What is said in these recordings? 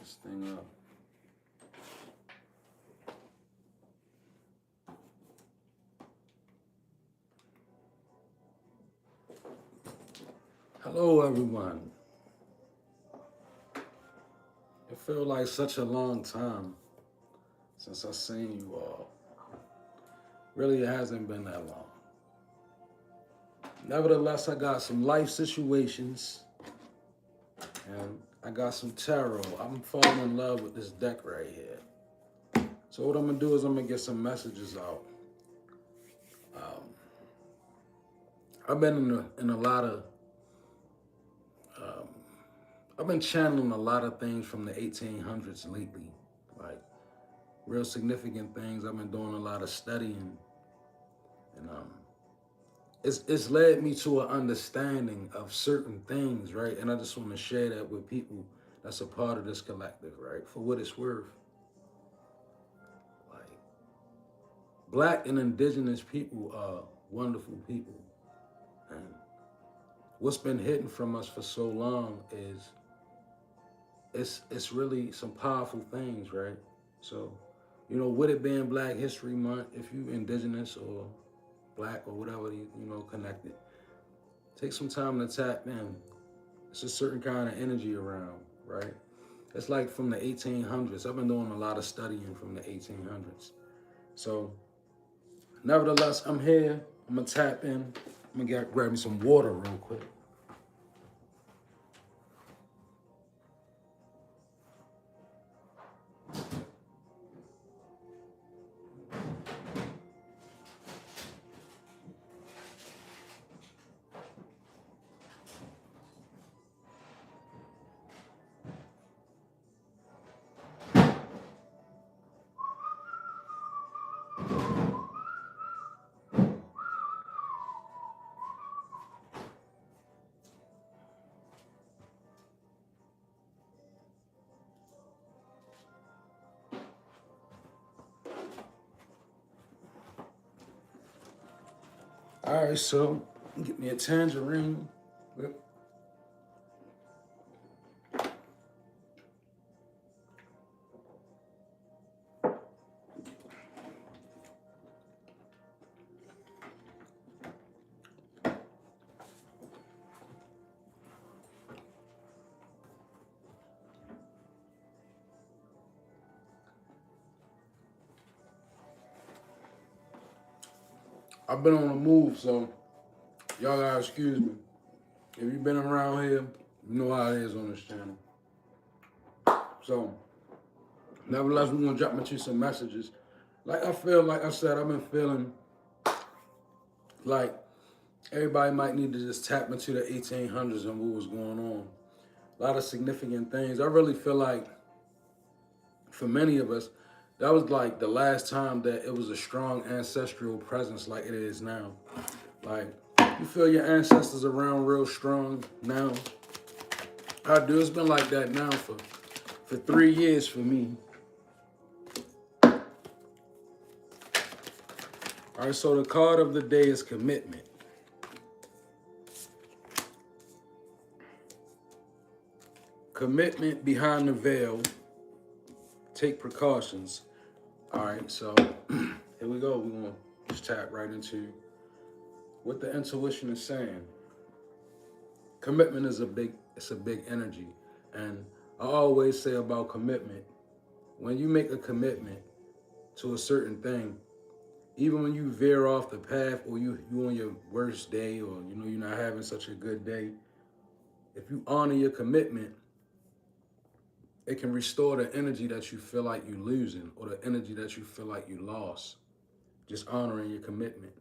this thing up. Hello, everyone. It feels like such a long time since I've seen you all. Really, it hasn't been that long. Nevertheless, I got some life situations and I got some tarot. I'm falling in love with this deck right here. So what I'm gonna do is I'm gonna get some messages out. Um, I've been in a lot of, um, I've been channeling a lot of things from the 1800s lately, like real significant things. I've been doing a lot of studying, and it's led me to an understanding of certain things, right? And I just want to share that with people that's a part of this collective, right? For what it's worth, like Black and indigenous people are wonderful people, and what's been hidden from us for so long is it's really some powerful things, right? So, with it being Black History Month, if you indigenous or Black or whatever, connected, take some time to tap in. It's a certain kind of energy around, right? It's like from the 1800s. I've been doing a lot of studying from the 1800s. So, nevertheless, I'm here. I'm gonna tap in. I'm gonna grab me some water real quick. All right, so get me a tangerine. I've been on the move, so y'all gotta excuse me. If you've been around here, you know how it is on this channel. So, nevertheless, we're gonna drop into some messages. Like I said, I've been feeling like everybody might need to just tap into the 1800s and what was going on. A lot of significant things. I really feel like for many of us, that was like the last time that it was a strong ancestral presence like it is now. Like, you feel your ancestors around real strong now? I do. It's been like that now for 3 years for me. All right, so the card of the day is commitment. Commitment behind the veil. Take precautions. All right, so here we go. We're going to just tap right into what the intuition is saying. Commitment is a big energy. And I always say about commitment, when you make a commitment to a certain thing, even when you veer off the path or you on your worst day or you're not having such a good day, if you honor your commitment, it can restore the energy that you feel like you're losing or the energy that you feel like you lost. Just honoring your commitment.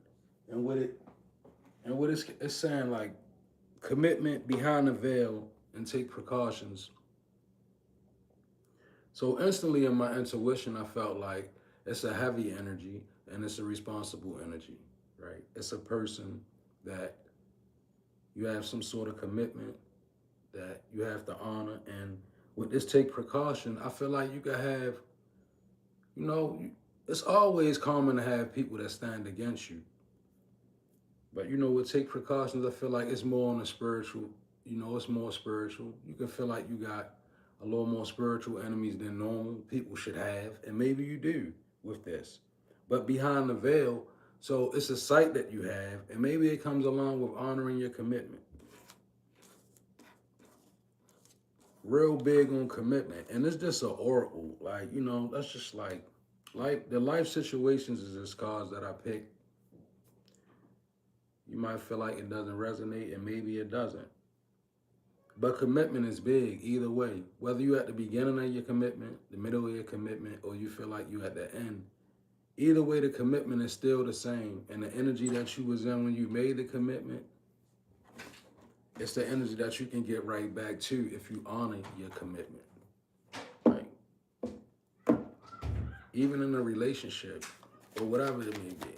And what it's saying, like, commitment behind the veil and take precautions. So instantly in my intuition, I felt like it's a heavy energy and it's a responsible energy, right? It's a person that you have some sort of commitment that you have to honor. And with this take precaution, I feel like you could have, it's always common to have people that stand against you. But with take precautions, I feel like it's more on a spiritual, it's more spiritual. You can feel like you got a little more spiritual enemies than normal people should have, and maybe you do with this. But behind the veil, so it's a sight that you have, and maybe it comes along with honoring your commitment. Real big on commitment, and it's just an oracle. Like, that's just like the life situations is this cards that I picked. You might feel like it doesn't resonate, and maybe it doesn't. But commitment is big either way. Whether you at the beginning of your commitment, the middle of your commitment, or you feel like you at the end. Either way, the commitment is still the same. And the energy that you was in when you made the commitment, it's the energy that you can get right back to if you honor your commitment. Like, even in a relationship or whatever it may be.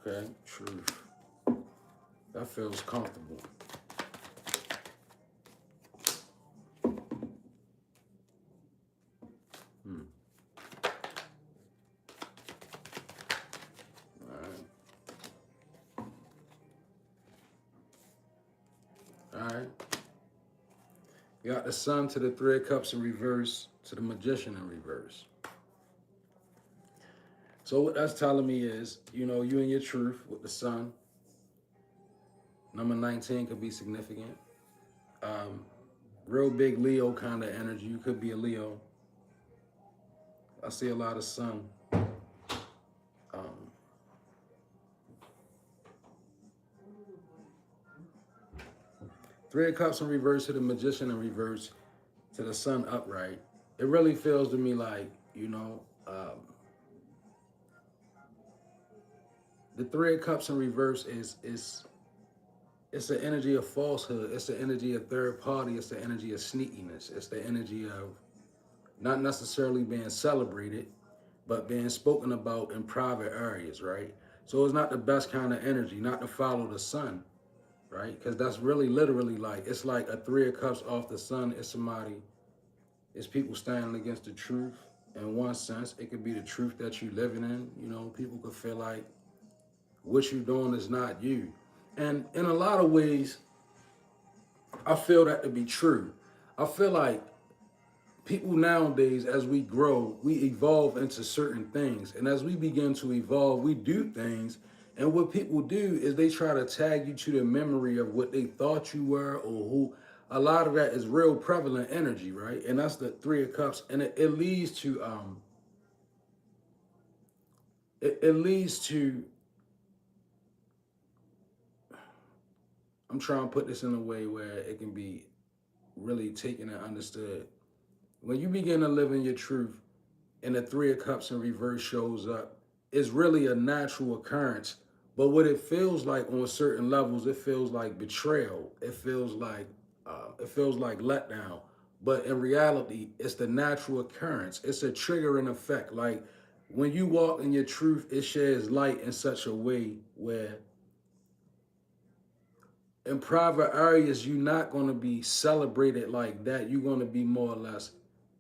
Okay, truth. That feels comfortable. All right. You got the Sun to the Three of Cups in reverse to the Magician in reverse. So what that's telling me is, you and your truth with the Sun. Number 19 could be significant. Real big Leo kind of energy. You could be a Leo. I see a lot of Sun. Three of Cups in reverse to the Magician in reverse to the Sun upright. It really feels to me like, the Three of Cups in reverse is it's the energy of falsehood. It's the energy of third party. It's the energy of sneakiness. It's the energy of not necessarily being celebrated, but being spoken about in private areas, right? So it's not the best kind of energy, not to follow the Sun, right? Because that's really literally it's like a Three of Cups off the Sun. It's people standing against the truth. In one sense, it could be the truth that you're living in. People could feel like what you're doing is not you. And in a lot of ways, I feel that to be true. I feel like people nowadays, as we grow, we evolve into certain things. And as we begin to evolve, we do things. And what people do is they try to tag you to the memory of what they thought you were or who. A lot of that is real prevalent energy, right? And that's the Three of Cups. And it leads to, it leads to, I'm trying to put this in a way where it can be really taken and understood. When you begin to live in your truth and the Three of Cups in reverse shows up, it's really a natural occurrence. But what it feels like on certain levels, it feels like betrayal. It feels like letdown. But in reality, it's the natural occurrence. It's a triggering effect. Like when you walk in your truth, it sheds light in such a way where in private areas, you're not going to be celebrated like that. You're going to be more or less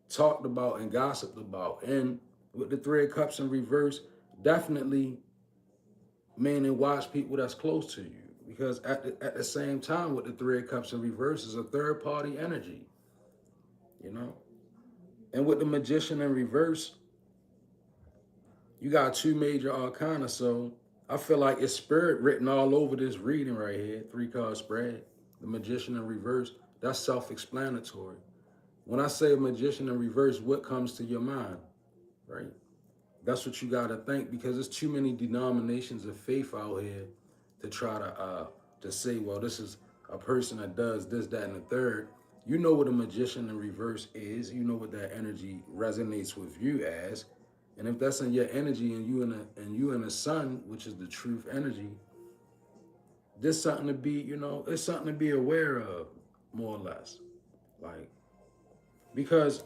talked about and gossiped about. And with the Three of Cups in reverse, definitely meaning watch people that's close to you. Because at the same time with the Three of Cups in reverse is a third party energy, And with the Magician in reverse, you got two major arcana. So I feel like it's spirit written all over this reading right here, 3-card spread. The Magician in reverse, that's self-explanatory. When I say Magician in reverse, what comes to your mind, right? That's what you got to think, because there's too many denominations of faith out here to try to say, well, this is a person that does this, that, and the third. You know what a Magician in reverse is. You know what that energy resonates with you as. And if that's in your energy and you in the Sun, which is the truth energy, there's something to be, it's something to be aware of, more or less. Like, because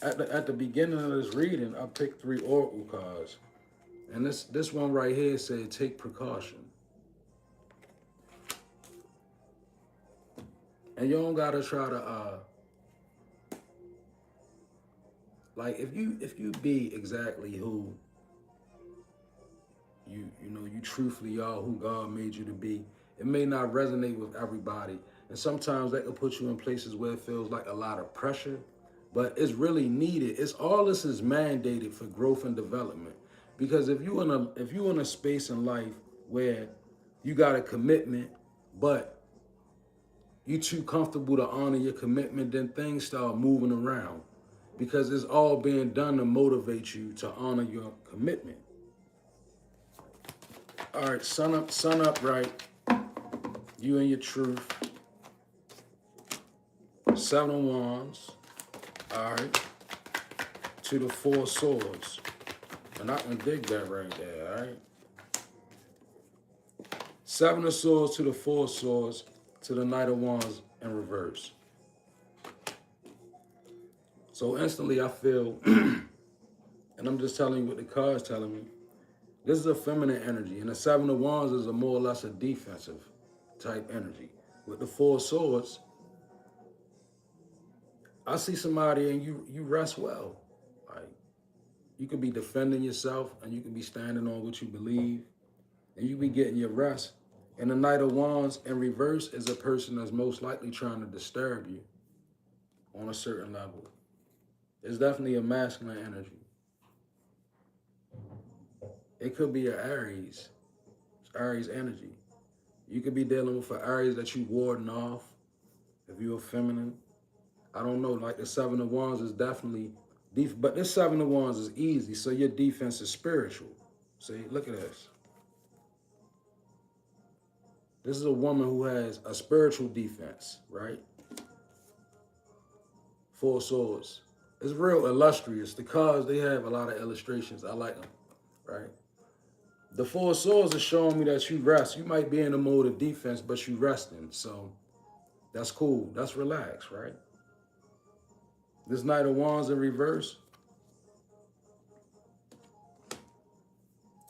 at the beginning of this reading, I picked 3 oracle cards. And this one right here said, take precaution. And you don't gotta try to like if you be exactly who you truthfully are, who God made you to be, it may not resonate with everybody. And sometimes that can put you in places where it feels like a lot of pressure, but it's really needed. It's all this is mandated for growth and development. Because if you in a space in life where you got a commitment, but you too comfortable to honor your commitment, then things start moving around. Because it's all being done to motivate you to honor your commitment. All right, sun up right. You and your truth. 7 of Wands. All right. To the 4 of Swords. And I can dig that right there, all right? 7 of Swords to the 4 of Swords to the Knight of Wands in reverse. So instantly I feel, and I'm just telling you what the card's telling me, this is a feminine energy, and the 7 of Wands is a more or less a defensive type energy. With the 4 of Swords, I see somebody and you rest well. Like, you could be defending yourself and you could be standing on what you believe and you be getting your rest. And the Knight of Wands in reverse is a person that's most likely trying to disturb you on a certain level. It's definitely a masculine energy. It could be an Aries. It's Aries energy. You could be dealing with an Aries that you warding off if you're feminine. I don't know, like the 7 of Wands is definitely deep, but this 7 of Wands is easy, so your defense is spiritual. See, look at this. This is a woman who has a spiritual defense, right? 4 Swords. It's real illustrious. The cards, they have a lot of illustrations. I like them, right? The 4 Swords is showing me that you rest. You might be in a mode of defense, but you resting. So that's cool. That's relaxed, right? This Knight of Wands in reverse.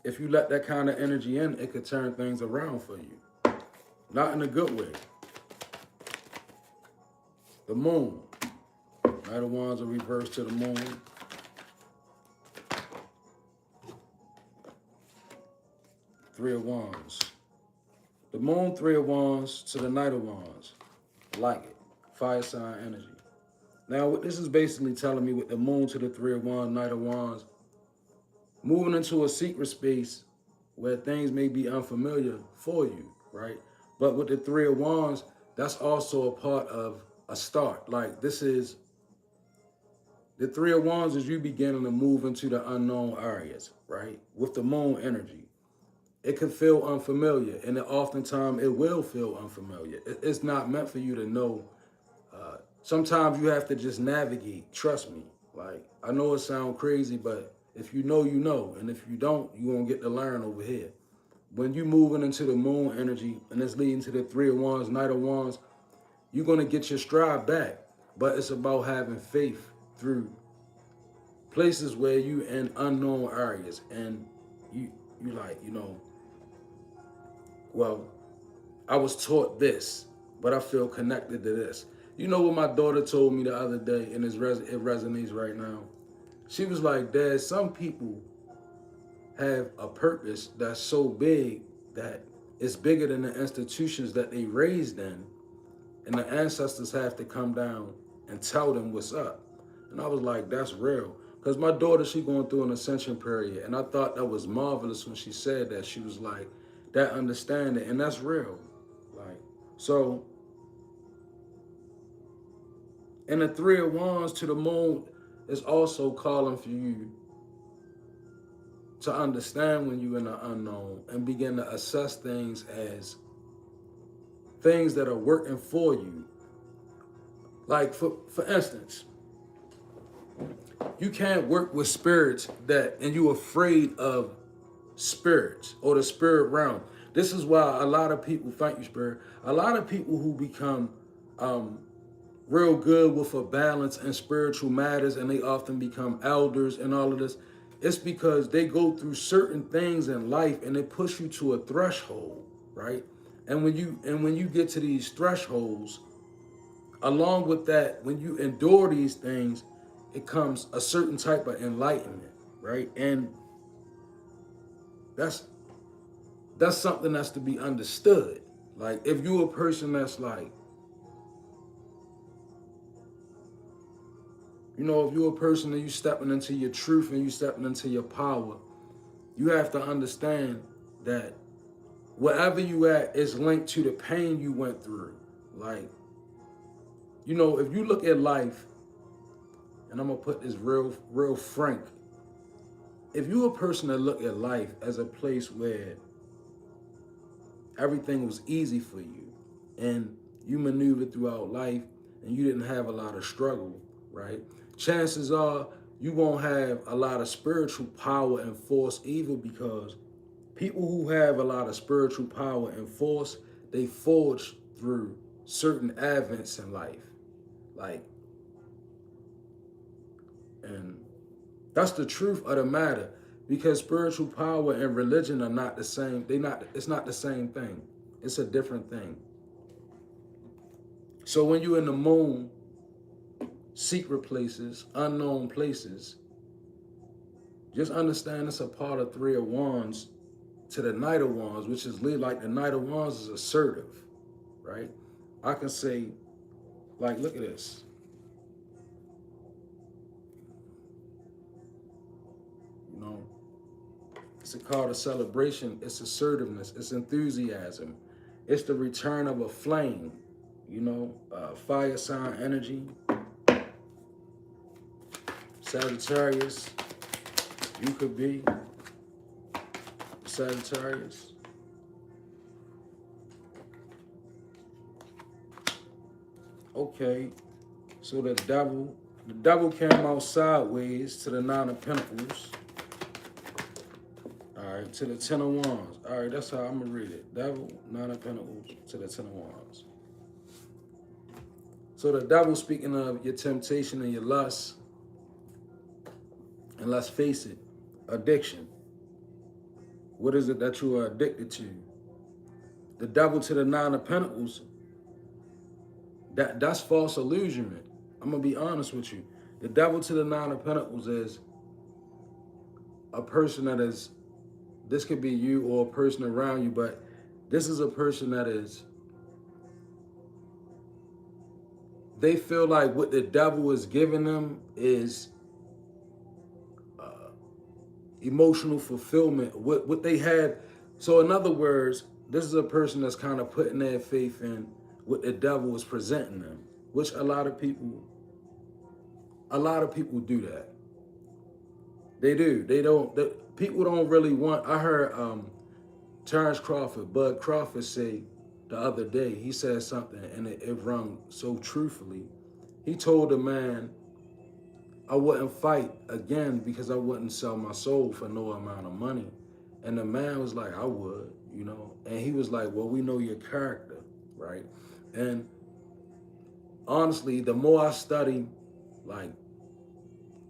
If you let that kind of energy in, it could turn things around for you. Not in a good way. The Moon. Knight of Wands in reverse to the Moon. Three of Wands. The Moon, 3 of Wands to the Knight of Wands. I like it. Fire sign energy. Now, what this is basically telling me with the Moon to the 3 of Wands, Knight of Wands, moving into a secret space where things may be unfamiliar for you, right? But with the 3 of Wands, that's also a part of a start. Like, this is, the 3 of Wands is you beginning to move into the unknown areas, right? With the Moon energy. It can feel unfamiliar, and oftentimes it will feel unfamiliar. It's not meant for you to know. Sometimes you have to just navigate. Trust me. Like, I know it sounds crazy, but if you know, you know. And if you don't, you're going to get to learn over here. When you're moving into the Moon energy, and it's leading to the 3 of Wands, Knight of Wands, you're going to get your stride back. But it's about having faith through places where you in unknown areas. And you like, well, I was taught this, but I feel connected to this. You know what my daughter told me the other day, and it resonates right now? She was like, Dad, some people have a purpose that's so big that it's bigger than the institutions that they raised in, and the ancestors have to come down and tell them what's up. And I was like, that's real. Because my daughter, she going through an ascension period, and I thought that was marvelous when she said that. She was like, that understanding, and that's real. Like, so, and the 3 of Wands to the Moon is also calling for you to understand when you're in the unknown and begin to assess things as things that are working for you. Like, for instance, you can't work with spirits and you're afraid of spirits or the spirit realm. This is why a lot of people, thank you, Spirit, a lot of people who become real good with a balance in spiritual matters, and they often become elders and all of this, It's because they go through certain things in life and it push you to a threshold, right? And when you get to these thresholds, along with that, when you endure these things, it comes a certain type of enlightenment, right? And that's that's something that's to be understood. Like if you're a person that's like, if you're a person and you stepping into your truth and you stepping into your power, you have to understand that wherever you at is linked to the pain you went through. Like, if you look at life, and I'm gonna put this real frank, if you're a person that look at life as a place where everything was easy for you and you maneuvered throughout life and you didn't have a lot of struggle, right? Chances are you won't have a lot of spiritual power and force either, because people who have a lot of spiritual power and force, they forge through certain advents in life. Like, and that's the truth of the matter, because spiritual power and religion are not the same. It's not the same thing. It's a different thing. So when you're in the moon, secret places, unknown places, just understand it's a part of Three of Wands to the Knight of Wands, which is like the Knight of Wands is assertive, right? I can say, like, look at this. It's a card of celebration. It's assertiveness. It's enthusiasm. It's the return of a flame, fire sign energy. Sagittarius, you could be Sagittarius. Okay, so the devil came out sideways to the Nine of Pentacles. All right, to the Ten of Wands. All right, that's how I'm gonna read it. Devil, Nine of Pentacles to the Ten of Wands. So the devil, speaking of your temptation and your lust, and let's face it, addiction. What is it that you are addicted to? The devil to the Nine of Pentacles, that's false illusionment. I'm gonna be honest with you. The devil to the Nine of Pentacles is a person that is, this could be you or a person around you, but this is a person that is, they feel like what the devil is giving them is emotional fulfillment, what they have. So in other words, this is a person that's kind of putting their faith in what the devil is presenting them, which a lot of people do that. They do. People don't really want, I heard Terrence Crawford, Bud Crawford say the other day, he said something and it rung so truthfully. He told a man, I wouldn't fight again because I wouldn't sell my soul for no amount of money. And the man was like, I would, And he was like, well, we know your character, right? And honestly, the more I study, like,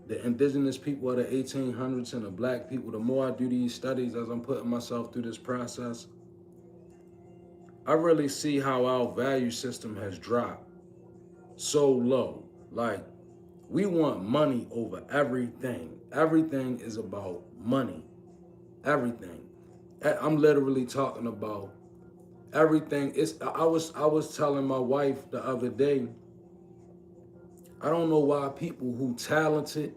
the indigenous people of the 1800s and the black people, the more I do these studies as I'm putting myself through this process, I really see how our value system has dropped so low. Like, we want money over everything. Everything is about money. Everything. I'm literally talking about everything. I was telling my wife the other day, I don't know why people who talented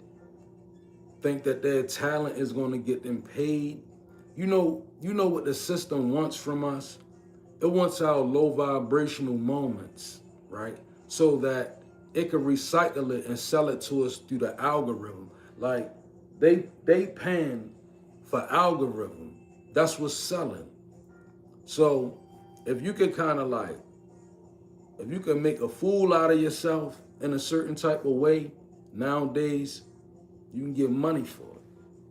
think that their talent is going to get them paid. You know what the system wants from us? It wants our low vibrational moments, right? So that it can recycle it and sell it to us through the algorithm. Like they paying for algorithm. That's what's selling. So if you could if you can make a fool out of yourself in a certain type of way, nowadays, you can get money for it,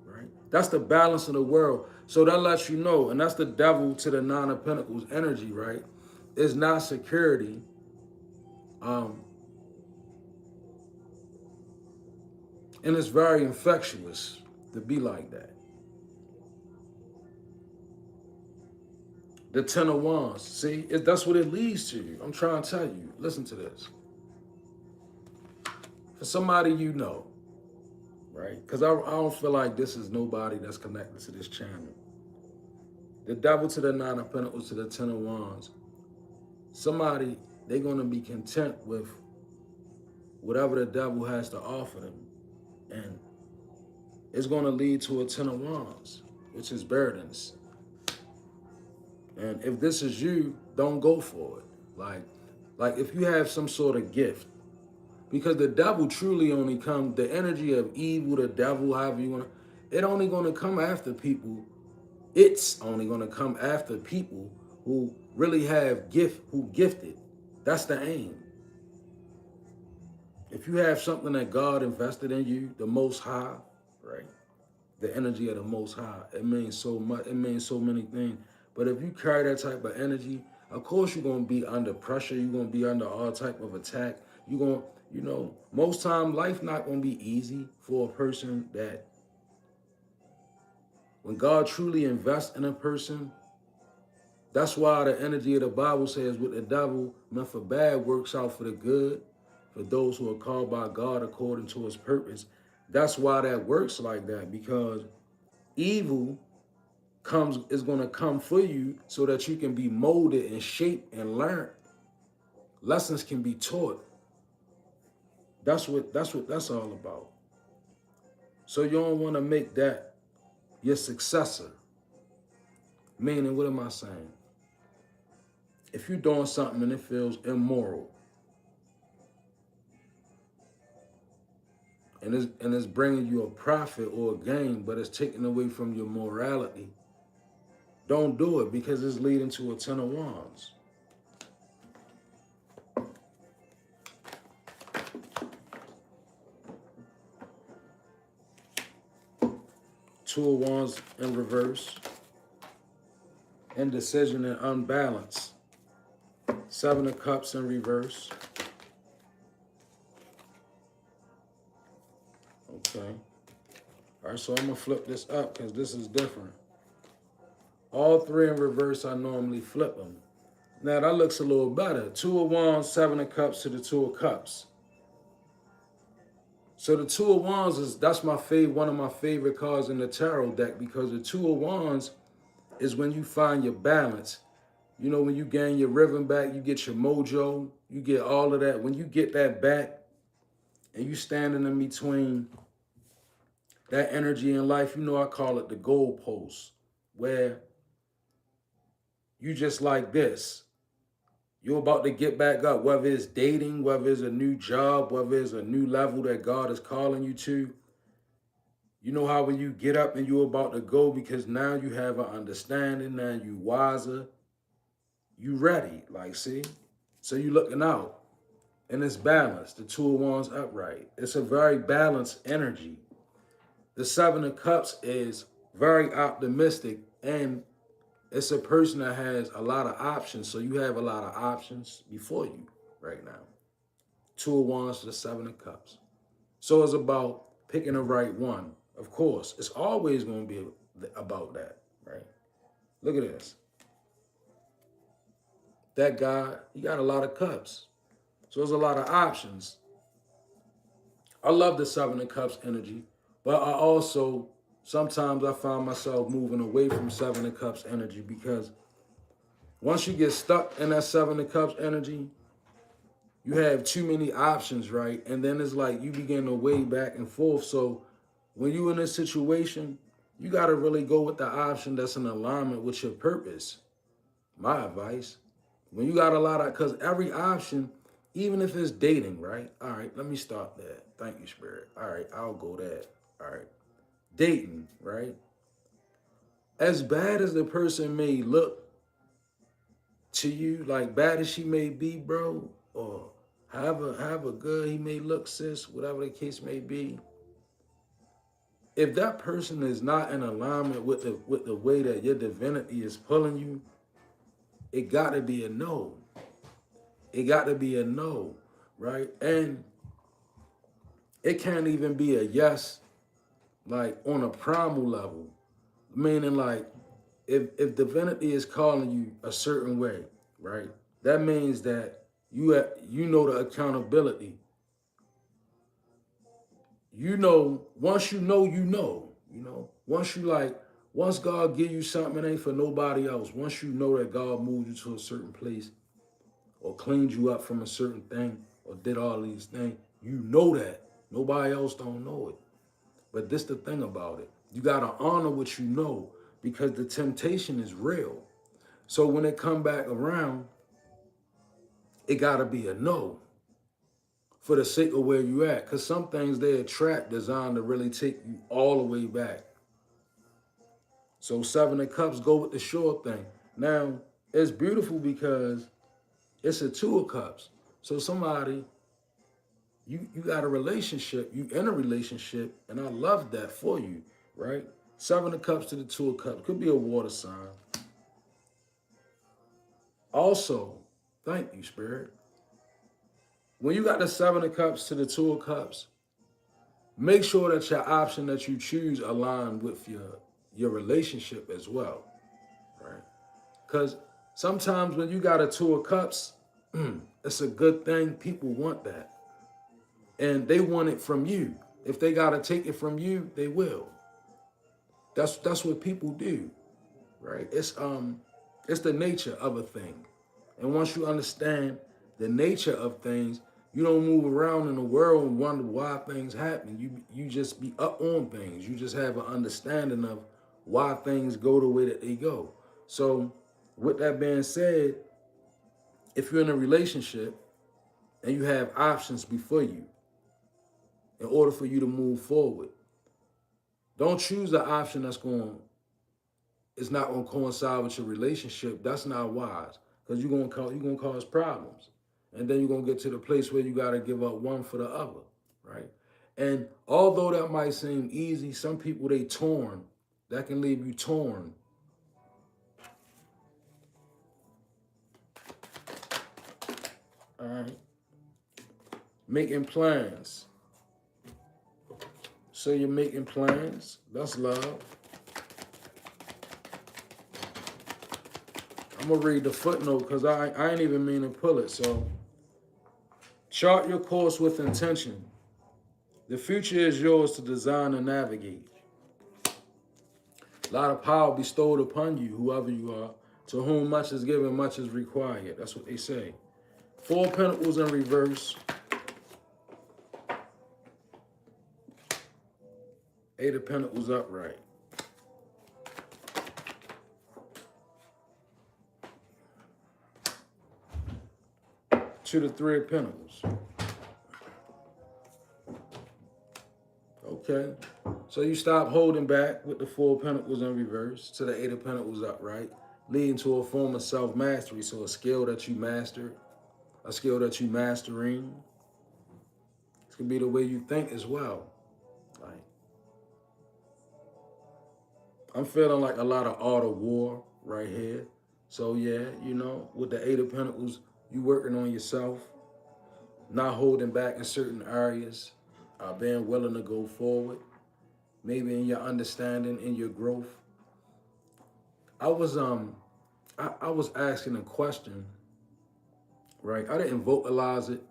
right? That's the balance of the world. So that lets you know, and that's the devil to the Nine of Pentacles energy, right? It's not security. And it's very infectious. to be like that. The Ten of Wands, see, that's what it leads to you. I'm trying to tell you. Listen to this. For somebody you know, right? Because I don't feel like this is nobody that's connected to this channel. The Devil to the Nine of Pentacles to the Ten of Wands. Somebody, they're going to be content with whatever the devil has to offer them. And it's going to lead to a Ten of Wands, which is burdens. And if this is you, don't go for it. Like if you have some sort of gift, because the devil truly only comes, the energy of evil, the devil, however you want to, it only going to come after people. It's only going to come after people who really have who gifted. That's the aim. If you have something that God invested in you, the Most High, right? The energy of the Most High, it means so much. It means so many things. But if you carry that type of energy, of course you're going to be under pressure. You're going to be under all type of attack. You're going to, you know, most time life not going to be easy for a person that, when God truly invests in a person, that's why the energy of the Bible says what the devil meant for bad works out for the good, for those who are called by God according to his purpose. That's why that works like that, because evil is going to come for you so that you can be molded and shaped and learned. Lessons can be taught. That's what that's all about. So you don't want to make that your successor. Meaning, what am I saying? If you're doing something and it feels immoral, and it's bringing you a profit or a gain, but it's taking away from your morality, don't do it, because it's leading to a Ten of Wands. Two of Wands in reverse. Indecision and unbalance. Seven of Cups in reverse. Okay. All right, so I'm going to flip this up because this is different. All three in reverse, I normally flip them. Now, that looks a little better. Two of Wands, Seven of Cups to the Two of Cups. So the Two of Wands that's my favorite, one of my favorite cards in the tarot deck, because the Two of Wands is when you find your balance. You know, when you gain your rhythm back, you get your mojo, you get all of that. When you get that back and you standing in between that energy in life, you know, I call it the goalpost, where you just like this. You're about to get back up, whether it's dating, whether it's a new job, whether it's a new level that God is calling you to. You know how when you get up and you're about to go, because now you have an understanding, now you wiser, you ready, like, see? So you looking out, and it's balanced. The Two of Wands upright. It's a very balanced energy. The Seven of Cups is very optimistic, and it's a person that has a lot of options. So you have a lot of options before you right now. Two of Wands to the Seven of Cups. So it's about picking the right one. Of course, it's always going to be about that, right? Look at this. That guy, he got a lot of cups. So there's a lot of options. I love the Seven of Cups energy, but I also, sometimes I find myself moving away from Seven of Cups energy, because once you get stuck in that Seven of Cups energy, you have too many options, right? And then it's like you begin to weigh back and forth. So when you're in this situation, you got to really go with the option that's in alignment with your purpose. My advice. When you got a lot of, because every option, even if it's dating, right? All right, let me start that. Thank you, Spirit. All right, I'll go that. All right. Dating, right? As bad as the person may look to you, like bad as she may be, bro, or however good he may look, sis, whatever the case may be, if that person is not in alignment with the way that your divinity is pulling you, it got to be a no. It got to be a no, right? And it can't even be a yes like on a primal level, meaning like if divinity is calling you a certain way, right? That means that you know the accountability. You know, once you know, once God give you something, it ain't for nobody else. Once you know that God moved you to a certain place or cleaned you up from a certain thing or did all these things, you know that. Nobody else don't know it. But this the thing about it. You gotta honor what you know because the temptation is real. So when it come back around, it gotta be a no for the sake of where you at. Cause some things they attract designed to really take you all the way back. So Seven of Cups go with the sure thing. Now, it's beautiful because it's a Two of Cups. So somebody, you got a relationship, you in a relationship, and I love that for you, right? Seven of Cups to the Two of Cups. Could be a water sign. Also, thank you, Spirit. When you got the Seven of Cups to the Two of Cups, make sure that your option that you choose align with your relationship as well, right? Because sometimes when you got a Two of Cups, it's a good thing. People want that. And they want it from you. If they got to take it from you, they will. That's what people do, right? It's the nature of a thing. And once you understand the nature of things, you don't move around in the world and wonder why things happen. You just be up on things. You just have an understanding of why things go the way that they go. So with that being said, if you're in a relationship and you have options before you, in order for you to move forward, don't choose the option it's not gonna coincide with your relationship. That's not wise. Because you're gonna cause problems. And then you're gonna get to the place where you gotta give up one for the other, right? And although that might seem easy, some people they torn. That can leave you torn. All right. Making plans. So you're making plans. That's love. I'm gonna read the footnote because I ain't even mean to pull it. So chart your course with intention. The future is yours to design and navigate. A lot of power bestowed upon you, whoever you are. To whom much is given, much is required. That's what they say. Four of Pentacles in reverse. Eight of Pentacles upright. To the Three of Pentacles. Okay. So you stop holding back with the Four of Pentacles in reverse to the Eight of Pentacles upright, leading to a form of self-mastery. So a skill that you mastered, a skill that you mastering. This could be the way you think as well. Like, I'm feeling like a lot of art of war right here. So yeah, you know, with the Eight of Pentacles, you working on yourself, not holding back in certain areas, being willing to go forward, maybe in your understanding, in your growth. I was asking a question, right? I didn't vocalize it,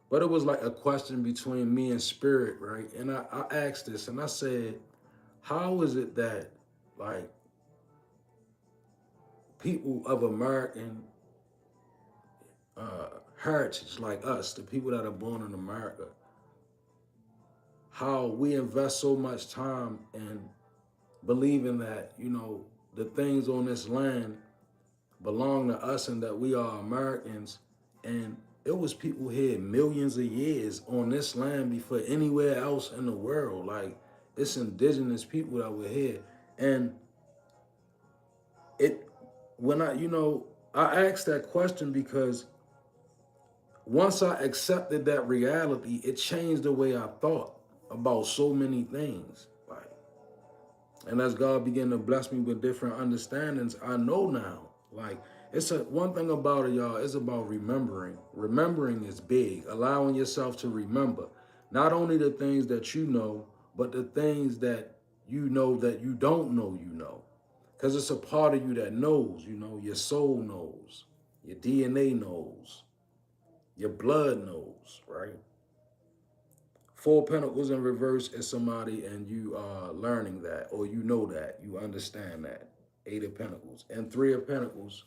but it was like a question between me and spirit, right? And I asked this and I said, how is it that like people of American heritage like us, the people that are born in America, how we invest so much time in believing that, you know, the things on this land belong to us and that we are Americans. And it was people here millions of years on this land before anywhere else in the world. Like, it's indigenous people that were here. And I asked that question because once I accepted that reality, it changed the way I thought about so many things. Like, and as God began to bless me with different understandings, I know now. Like, one thing about it, y'all, it's about remembering. Remembering is big. Allowing yourself to remember not only the things that you know, but the things that you know that you don't know you know. Because it's a part of you that knows, your soul knows, your DNA knows, your blood knows, right? Four Pentacles in reverse is somebody and you are learning that, or you know that, you understand that. Eight of Pentacles. And Three of Pentacles,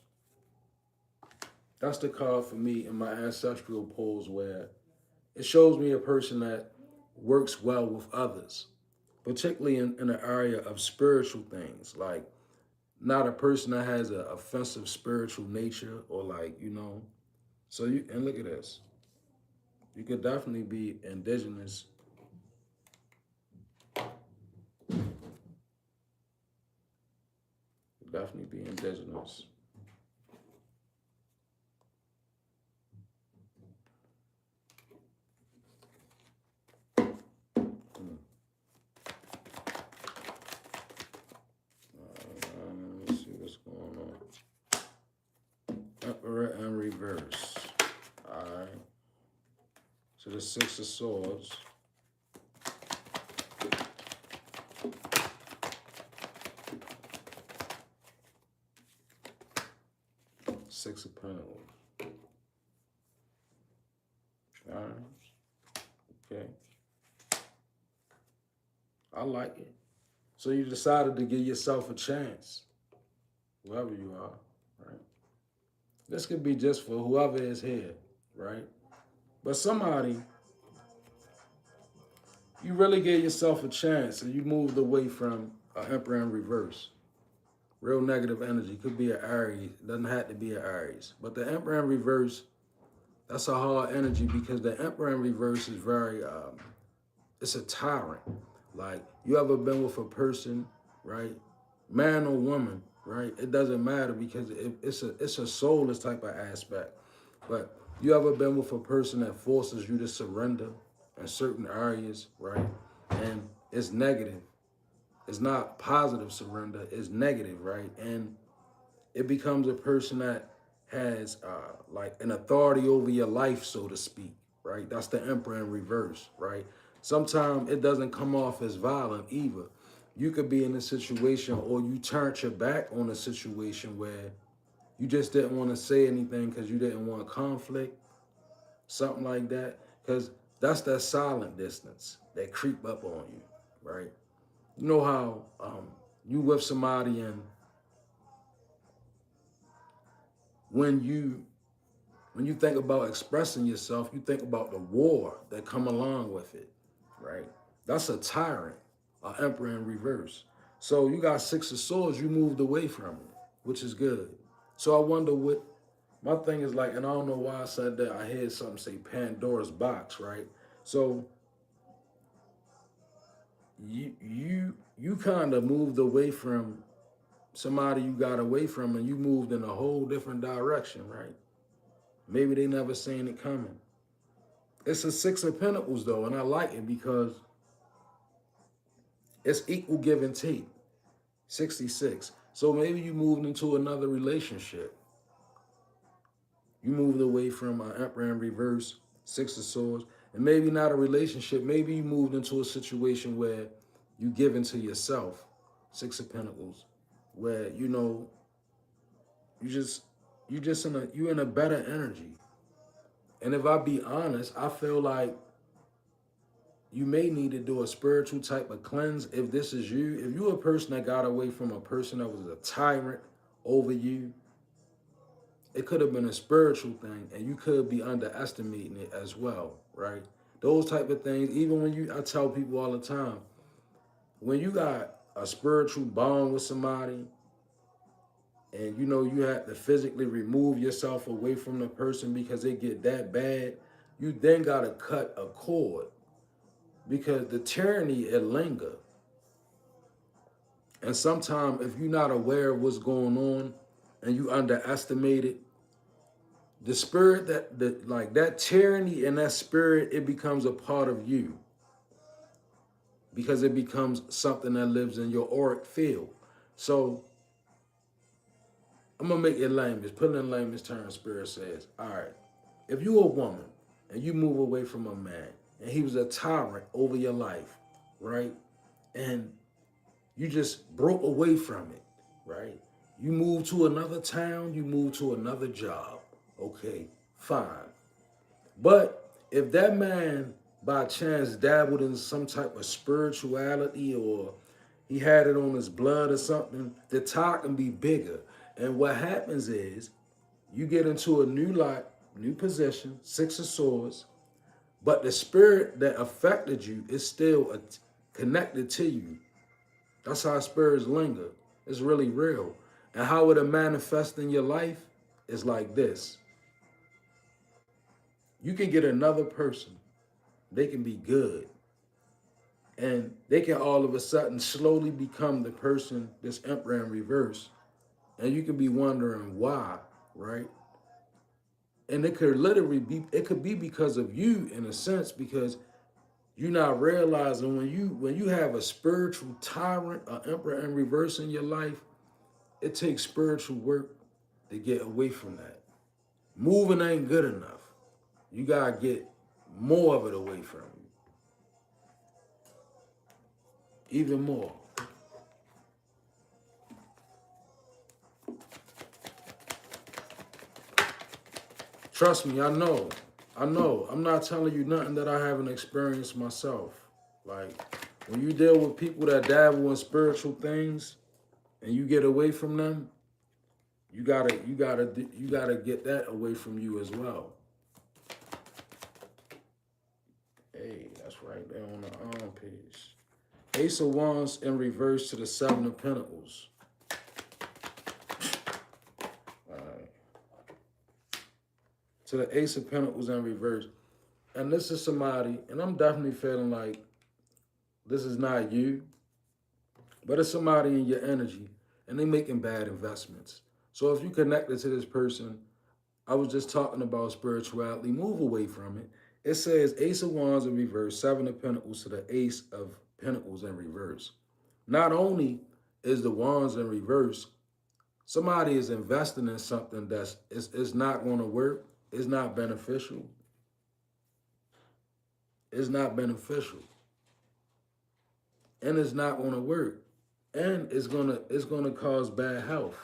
that's the card for me in my ancestral polls where it shows me a person that works well with others, particularly in the area of spiritual things, like not a person that has an offensive spiritual nature or so and look at this. You could definitely be indigenous. Definitely be indigenous. Let me see what's going on. Emperor in reverse. All right. So the Six of Swords. Six of Pentacles. All right. Okay. I like it. So you decided to give yourself a chance, whoever you are, right? This could be just for whoever is here, right? But somebody, you really gave yourself a chance and you moved away from an Emperor in reverse. Real negative energy. Could be an Aries. Doesn't have to be an Aries. But the Emperor in reverse, that's a hard energy because the Emperor in reverse is very, it's a tyrant. Like, you ever been with a person, right? Man or woman, right? It doesn't matter because it's a soulless type of aspect. But you ever been with a person that forces you to surrender in certain areas, right? And it's negative. It's not positive surrender. It's negative, right? And it becomes a person that has like an authority over your life, so to speak, right? That's the Emperor in reverse, right? Sometimes it doesn't come off as violent either. You could be in a situation or you turned your back on a situation where you just didn't want to say anything because you didn't want conflict, something like that. Because that's that silent distance that creep up on you, right? You know how you with somebody and when you think about expressing yourself, you think about the war that come along with it, right? That's a tyrant, an Emperor in reverse. So you got Six of Swords, you moved away from it, which is good. So I wonder what, my thing is like, and I don't know why I said that, I heard something say Pandora's box, right? So you kind of moved away from somebody you got away from and you moved in a whole different direction, right? Maybe they never seen it coming. It's a Six of Pentacles though, and I like it because it's equal give and take. 66. So maybe you moved into another relationship. You moved away from Emperor in reverse, Six of Swords, and maybe not a relationship. Maybe you moved into a situation where you give into yourself, Six of Pentacles, where you in a better energy. And if I be honest, I feel like you may need to do a spiritual type of cleanse if this is you. If you're a person that got away from a person that was a tyrant over you, it could have been a spiritual thing and you could be underestimating it as well, right? Those type of things, even when I tell people all the time, when you got a spiritual bond with somebody and you have to physically remove yourself away from the person because it get that bad, you then got to cut a cord because the tyranny, it linger. And sometimes if you're not aware of what's going on and you underestimate it, the spirit that tyranny and that spirit, it becomes a part of you because it becomes something that lives in your auric field. So I'm gonna make it layman's, put it in layman's terms. Spirit says, all right, if you're a woman and you move away from a man and he was a tyrant over your life, right? And You just broke away from it, right? You moved to another town, you moved to another job. Okay, fine. But if that man by chance dabbled in some type of spirituality or he had it on his blood or something, the tie can be bigger. And what happens is you get into a new lot, new position, Six of Swords, but the spirit that affected you is still connected to you. That's how spirits linger. It's really real. And how it'll manifest in your life is like this. You can get another person. They can be good. And they can all of a sudden slowly become the person, this emperor in reverse. And you can be wondering why, right? And it could literally be, it could be because of you in a sense, because you're not realizing when you have a spiritual tyrant, an emperor in reverse in your life, it takes spiritual work to get away from that. Moving ain't good enough. You gotta get more of it away from you. Even more. Trust me, I know. I know. I'm not telling you nothing that I haven't experienced myself. Like, when you deal with people that dabble in spiritual things and you get away from them, you gotta get that away from you as well. Hey, that's right there on the arm page. Ace of Wands in reverse to the Seven of Pentacles. All right. To the Ace of Pentacles in reverse. And this is somebody, and I'm definitely feeling like this is not you, but it's somebody in your energy, and they making bad investments. So if you connected to this person, I was just talking about spirituality, move away from it. It says Ace of Wands in reverse, Seven of Pentacles to the Ace of Pentacles in reverse. Not only is the Wands in reverse, somebody is investing in something that's it's not going to work. It's not beneficial. It's not beneficial. And it's not going to work. And it's gonna cause bad health.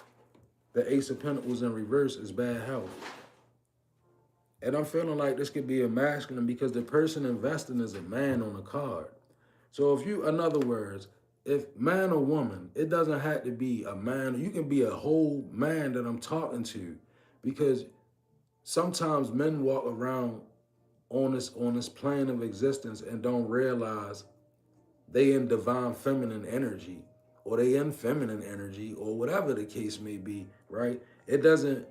The Ace of Pentacles in reverse is bad health. And I'm feeling like this could be a masculine because the person investing is a man on a card. So if you, in other words, if man or woman, it doesn't have to be a man. You can be a whole man that I'm talking to, because sometimes men walk around on this plane of existence and don't realize they in divine feminine energy, or they in feminine energy, or whatever the case may be, right? It doesn't,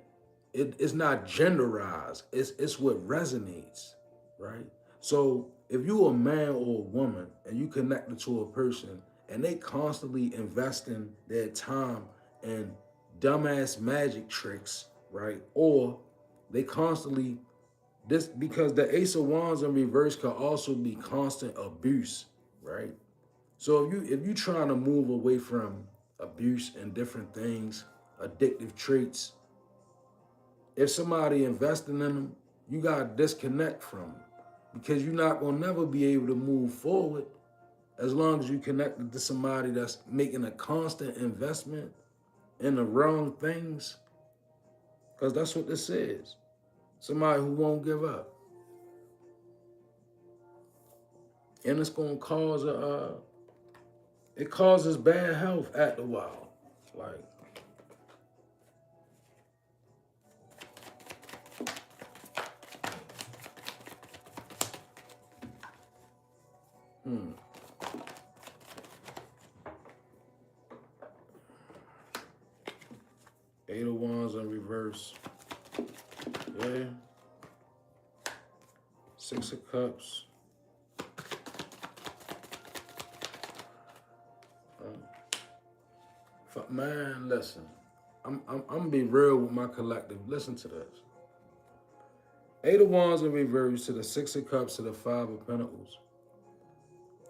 it's not genderized. It's what resonates, right? So if you a man or a woman and you connected to a person and they constantly investing their time in dumbass magic tricks, right? Or they constantly, this, because the Ace of Wands in reverse could also be constant abuse, right? So if you trying to move away from abuse and different things, addictive traits, if somebody investing in them, you got to disconnect from them, because you're not going to never be able to move forward as long as you connected to somebody that's making a constant investment in the wrong things, because that's what this is. Somebody who won't give up. And it's going to cause it causes bad health after a while. Like, Eight of Wands in reverse. Yeah. Six of Cups. Man, listen. I'm gonna be real with my collective. Listen to this. Eight of Wands in reverse to the Six of Cups to the Five of Pentacles.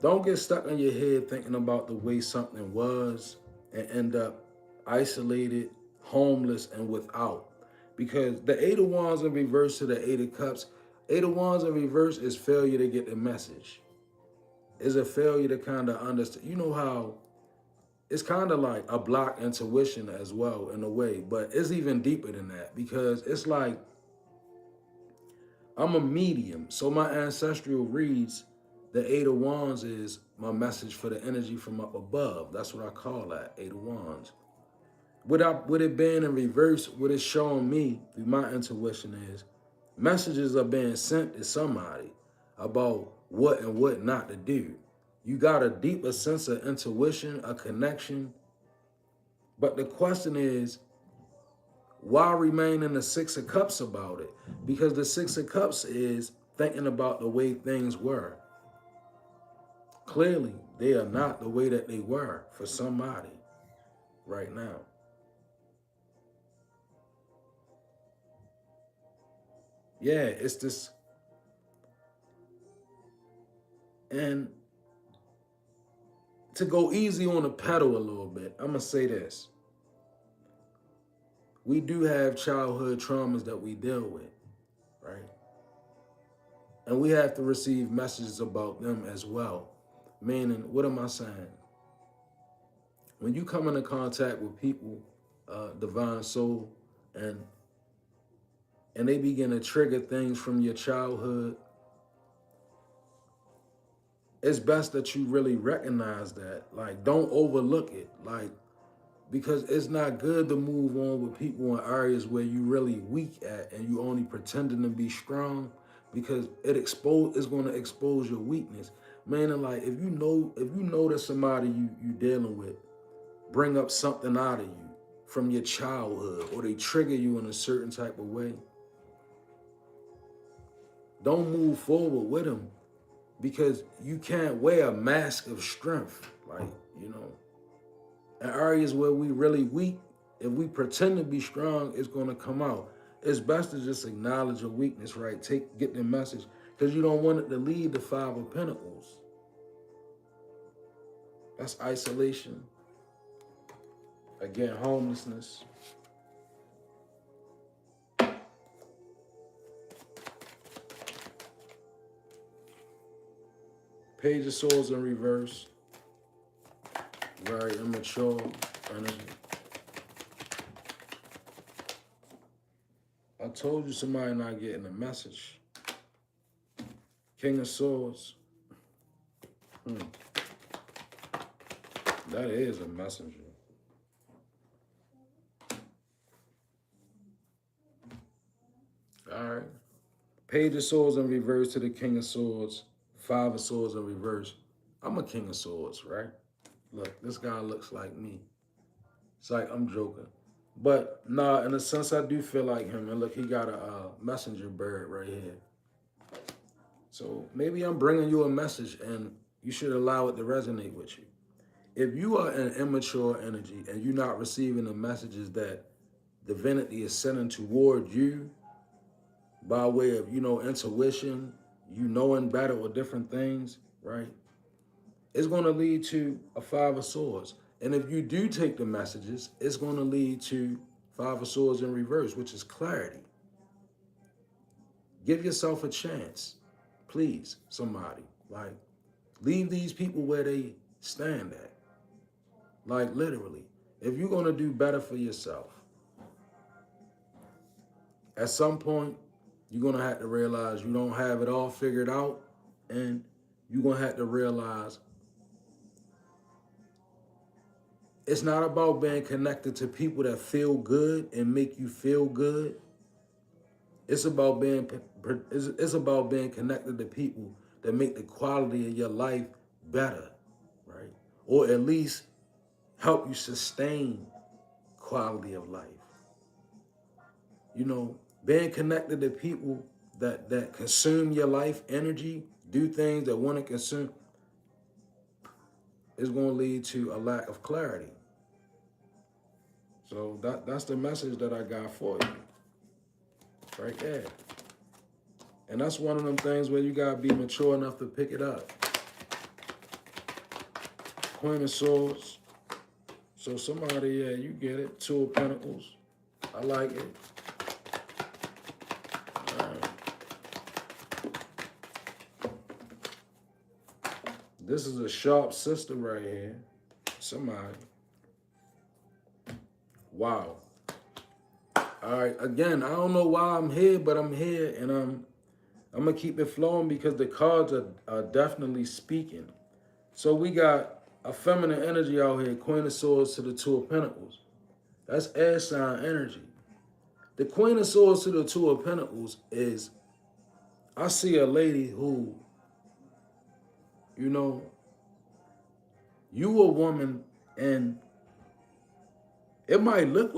Don't get stuck in your head thinking about the way something was and end up isolated, homeless, and without. Because the Eight of Wands in reverse to the Eight of Cups, Eight of Wands in reverse is failure to get the message. It's a failure to kind of understand. You know how it's kind of like a block intuition as well in a way, but it's even deeper than that because it's like I'm a medium. So my ancestral reads, the Eight of Wands is my message for the energy from up above. That's what I call that, Eight of Wands. With it being in reverse, what it's showing me through my intuition is messages are being sent to somebody about what and what not to do. You got a deeper sense of intuition, a connection. But the question is, why remain in the Six of Cups about it? Because the Six of Cups is thinking about the way things were. Clearly, they are not the way that they were for somebody right now. Yeah, it's this. And to go easy on the pedal a little bit, I'm going to say this. We do have childhood traumas that we deal with, right? And we have to receive messages about them as well. Meaning, what am I saying? When you come into contact with people, divine soul, and they begin to trigger things from your childhood, it's best that you really recognize that. Like, don't overlook it. Like, because it's not good to move on with people in areas where you really weak at and you only pretending to be strong, because it's going to expose your weakness. Man, and like if you know that somebody you dealing with bring up something out of you from your childhood or they trigger you in a certain type of way, don't move forward with them, because you can't wear a mask of strength. Like, in areas where we really weak, if we pretend to be strong, it's going to come out. It's best to just acknowledge your weakness, right? Get the message, because you don't want it to lead to Five of Pentacles. That's isolation. Again, homelessness. Page of Swords in reverse. Very immature energy. I told you somebody not getting a message. King of Swords. That is a messenger. All right. Page of Swords in reverse to the King of Swords. Five of Swords in reverse. I'm a King of Swords, right? Look, this guy looks like me. It's like I'm joking. But nah, in a sense, I do feel like him. And look, he got a messenger bird right here. So maybe I'm bringing you a message and you should allow it to resonate with you. If you are in immature energy and you're not receiving the messages that divinity is sending toward you by way of, intuition, knowing better or different things, right? It's going to lead to a Five of Swords. And if you do take the messages, it's going to lead to Five of Swords in reverse, which is clarity. Give yourself a chance. Please, somebody. Like, leave these people where they stand at. Like, literally. If you're going to do better for yourself, at some point, you're going to have to realize you don't have it all figured out. And you're going to have to realize it's not about being connected to people that feel good and make you feel good. It's about being connected to people that make the quality of your life better, right? Or at least help you sustain quality of life. Being connected to people that consume your life energy, do things that want to consume, is going to lead to a lack of clarity. So that's the message that I got for you. Right there. And that's one of them things where you got to be mature enough to pick it up. Queen of Swords. So somebody, yeah, you get it. Two of Pentacles. I like it. All right. This is a sharp sister right here. Somebody. Wow. All right. Again, I don't know why I'm here, but I'm here, and I'm gonna keep it flowing because the cards are definitely speaking. So we got a feminine energy out here, Queen of Swords to the Two of Pentacles. That's air sign energy. The Queen of Swords to the Two of Pentacles is, I see a lady who, you know, you a woman, and it might look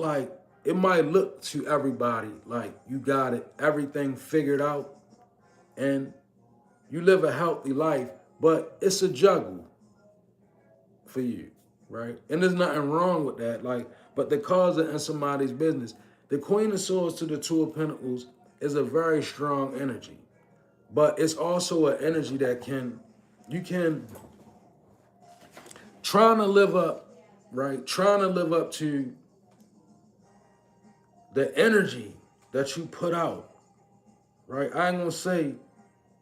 to everybody like you got it, everything figured out, and you live a healthy life, but it's a juggle for you, right? And there's nothing wrong with that. Like, but the cards are in somebody's business. The Queen of Swords to the Two of Pentacles is a very strong energy, but it's also an energy that you can, trying to live up, right? Trying to live up to the energy that you put out, right? I ain't gonna say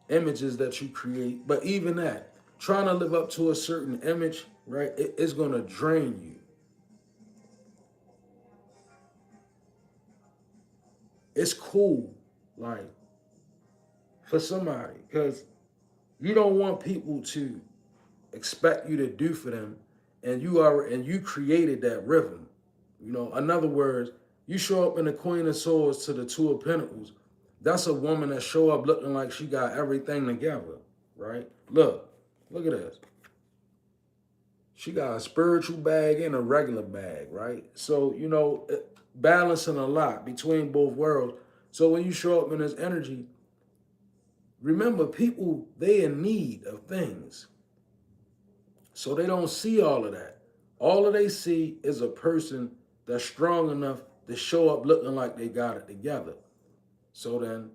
images that you create, but even that, trying to live up to a certain image, right? It's gonna drain you. It's cool, like, for somebody, because you don't want people to expect you to do for them, and you created that rhythm. You know, in other words, you show up in the Queen of Swords to the Two of Pentacles. That's a woman that show up looking like she got everything together, right? Look at this. She got a spiritual bag and a regular bag, right? So, you know, balancing a lot between both worlds. So when you show up in this energy, remember, people, they in need of things. So they don't see all of that. All of they see is a person that's strong enough to show up looking like they got it together. So then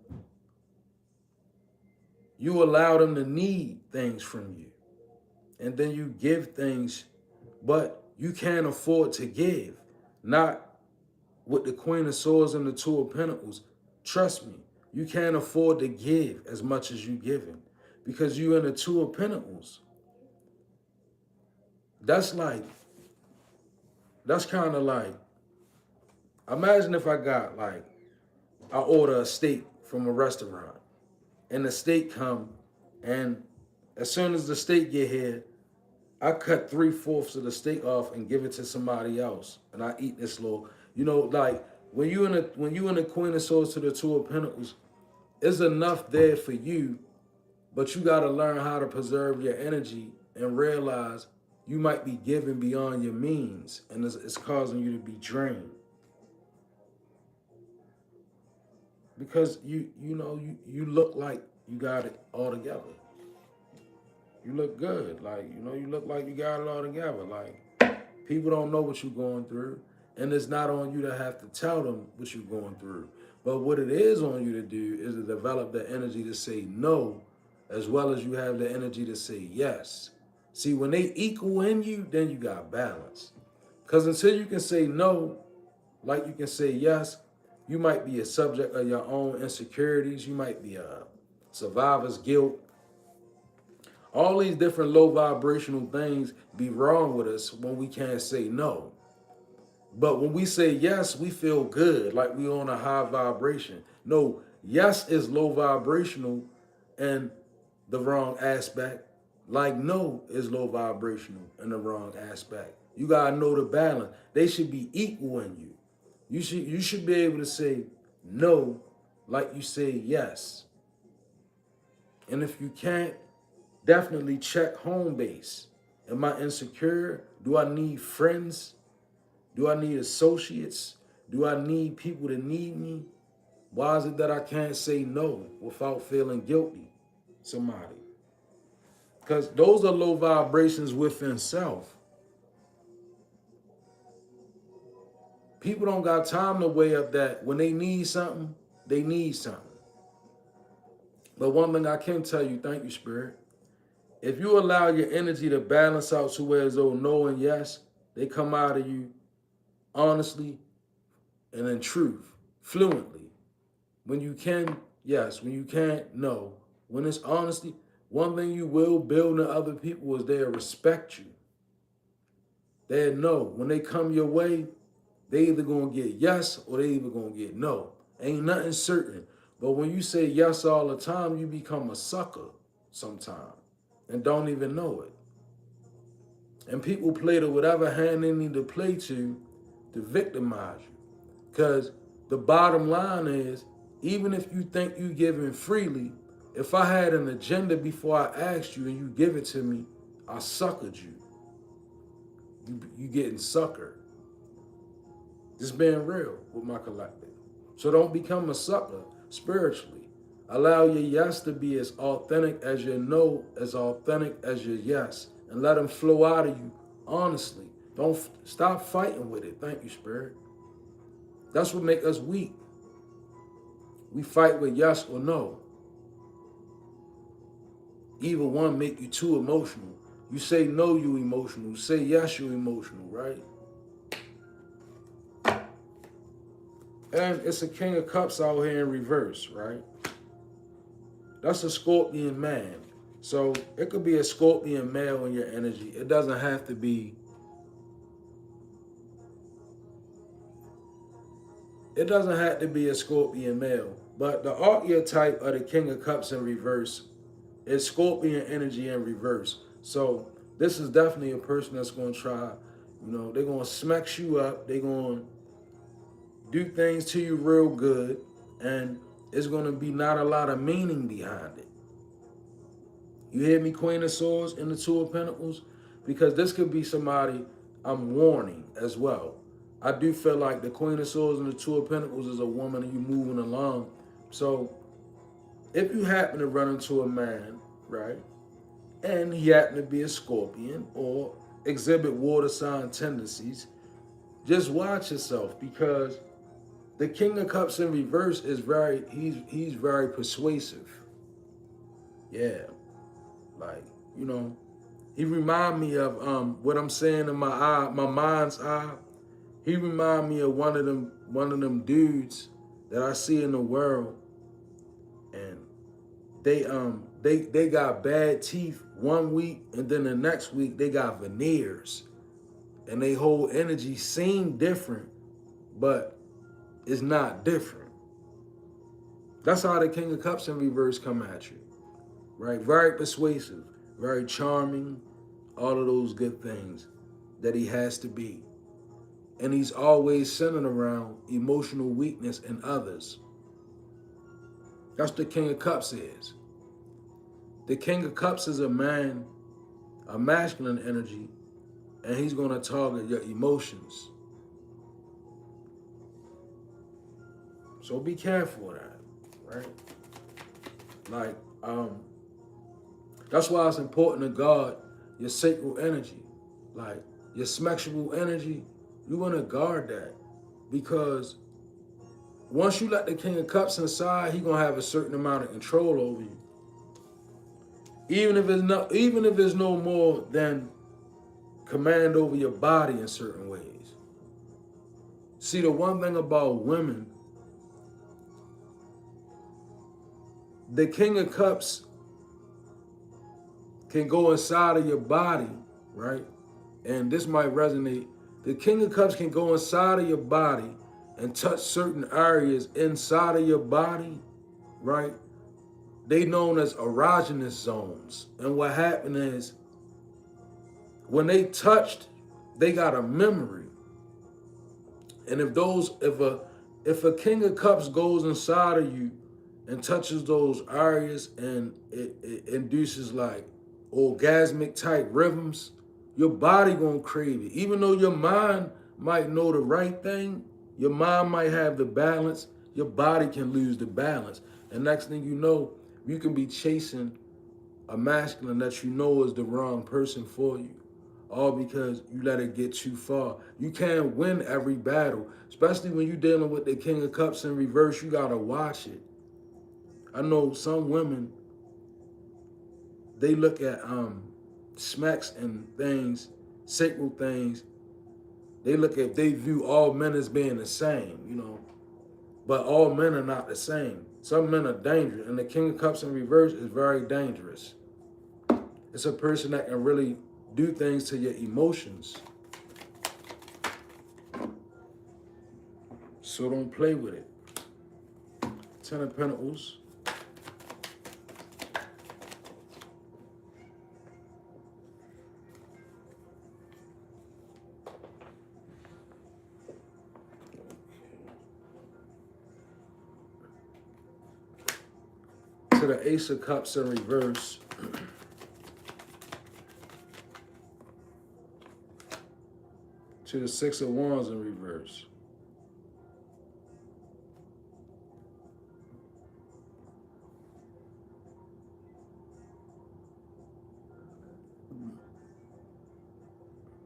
you allow them to need things from you. And then you give things, but you can't afford to give. Not with the Queen of Swords and the Two of Pentacles. Trust me, you can't afford to give as much as you giving because you in the Two of Pentacles. That's kind of like, imagine if I order a steak from a restaurant and the steak come, and as soon as the steak get here, I cut 3/4 of the steak off and give it to somebody else, and I eat this little, you know, like when you in the Queen of Swords to the Two of Pentacles, there's enough there for you, but you got to learn how to preserve your energy and realize you might be giving beyond your means, and it's causing you to be drained. Because you look like you got it all together. You look good. Like, you know, you look like you got it all together. Like, people don't know what you're going through. And it's not on you to have to tell them what you're going through. But what it is on you to do is to develop the energy to say no, as well as you have the energy to say yes. See, when they equal in you, then you got balance. Because until you can say no, like you can say yes, you might be a subject of your own insecurities. You might be a survivor's guilt. All these different low vibrational things be wrong with us when we can't say no. But when we say yes, we feel good, like we on a high vibration. No, yes is low vibrational and the wrong aspect. Like no is low vibrational and the wrong aspect. You gotta know the balance. They should be equal in you. You should be able to say no like you say yes. And if you can't, definitely check home base. Am I insecure? Do I need friends? Do I need associates? Do I need people to need me? Why is it that I can't say no without feeling guilty? Somebody. Because those are low vibrations within self. People don't got time to weigh up that when they need something, they need something. But one thing I can tell you, thank you, Spirit. If you allow your energy to balance out to where as though no and yes, they come out of you honestly and in truth, fluently. When you can, yes. When you can't, no. When it's honesty, one thing you will build in other people is they'll respect you. They'll know when they come your way, They either gonna get yes or they either gonna get no. Ain't nothing certain. But when you say yes all the time, you become a sucker sometime and don't even know it. And people play to whatever hand they need to play to victimize you. Because the bottom line is, even if you think you giving freely, if I had an agenda before I asked you and you give it to me, I suckered you. You getting suckered. Just being real with my collective. So don't become a sucker spiritually. Allow your yes to be as authentic as your no, as authentic as your yes. And let them flow out of you honestly. Don't stop fighting with it. Thank you, Spirit. That's what makes us weak. We fight with yes or no. Either one make you too emotional. You say no, you emotional. You say yes, you emotional, right? And it's a King of Cups out here in reverse, right? That's a Scorpion man. So it could be a Scorpion male in your energy. It doesn't have to be. It doesn't have to be a Scorpion male. But the archetype of the King of Cups in reverse is Scorpion energy in reverse. So this is definitely a person that's going to try, they're going to smack you up. They're going to do things to you real good. And it's going to be not a lot of meaning behind it. You hear me, Queen of Swords and the Two of Pentacles? Because this could be somebody I'm warning as well. I do feel like the Queen of Swords and the Two of Pentacles is a woman and you moving along. So if you happen to run into a man, right, and he happen to be a Scorpion or exhibit water sign tendencies, just watch yourself, because the King of Cups in reverse is he's very persuasive. Yeah. Like, he remind me of what I'm saying in my mind's eye. He remind me of one of them dudes that I see in the world, and they got bad teeth one week, and then the next week they got veneers, and they whole energy seem different, but it's not different. That's how the King of Cups in reverse come at you, right? Very persuasive, very charming, all of those good things that he has to be. And he's always centered around emotional weakness in others. That's what the King of Cups is. The King of Cups is a man, a masculine energy, and he's going to target your emotions. So be careful of that, right? Like, that's why it's important to guard your sacral energy. Like, your sexual energy, you want to guard that, because once you let the King of Cups inside, he's going to have a certain amount of control over you. Even if it's no more than command over your body in certain ways. See, the one thing about women, the King of Cups can go inside of your body, right? And this might resonate. The King of Cups can go inside of your body and touch certain areas inside of your body, right? They known as erogenous zones. And what happened is, when they touched, they got a memory. And if a King of Cups goes inside of you and touches those areas, and it induces like orgasmic type rhythms, your body gonna crave it. Even though your mind might know the right thing, your mind might have the balance, your body can lose the balance. And next thing you know, you can be chasing a masculine that you know is the wrong person for you, all because you let it get too far. You can't win every battle, especially when you're dealing with the King of Cups in reverse. You gotta watch it. I know some women, they look at smacks and things, sacral things. They view all men as being the same, but all men are not the same. Some men are dangerous, and the King of Cups in reverse is very dangerous. It's a person that can really do things to your emotions. So don't play with it. Ten of Pentacles. To the Ace of Cups in reverse. To the Six of Wands in reverse.